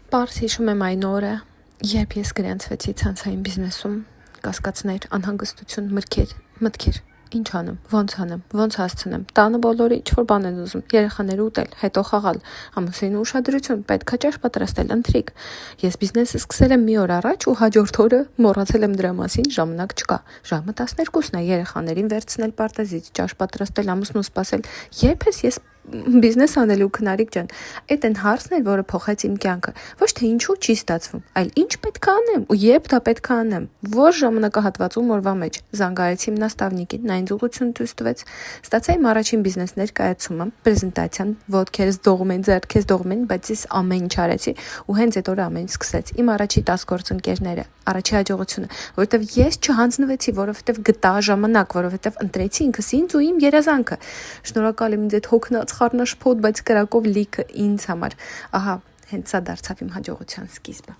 Պարզ հիշում եմ այն օրը, երբ ես գրանցվեցի ցանցային բիզնեսում, կասկածներ, անհանգստություն, մտքեր, ինչ անեմ, ոնց հասցնեմ, տանը բոլորը ինչ-որ բան են ուզում, երեխաները ուտել, հետո խաղալ, ամուսինը ուշադրություն, պետք է ճաշ պատրաստել, ընթրիք։ Ես բիզնեսը սկսել եմ մի օր առաջ ու հաջորդ օրը մոռացել եմ դրա մասին, ժամանակ չկա։ Ժամը 12-ն է, երեխաներին վերցնել պարտեզից, ճաշ պատրաստել, ամուսնուն սպասել։ Երբ ես բիզնես անելու քնարիկ ջան, այդ են հարցն էր, որը փոխեց իմ կյանքը։ Ոչ թե ինչու չի ստացվում, այլ ինչ պետք է անեմ ու երբ դա պետք է անեմ։ Որ ժամանակահատվածում օրվա մեջ զանգարեցի իմ նաստավնիկին, նա ինձ ուղղություն ցույց տվեց, ստացա իմ առաջին բիզնես ներկայացումը, պրեզենտացիան, ոտքերս դողում են, ձեռքերս դողում են, բայց ես ամեն ինչ արեցի ու հենց այդ օրը ամեն ինչ սկսեց։ Իմ առաջի 10 գործընկերները, առաջի հաջողությունը, որովհետև ես չհանձնվեցի, որովհետև գտա ժամանակ, որովհետև ընտրեցի ինքս ինձ ու իմ երազանքը։ Շնորհակալ եմ ինձ այդ հոգնած խառնաշփոթ, բայց կրակով լիքը ինձ համար։ Ահա, հենց սա դարձավ իմ հաջողության սկիզբը։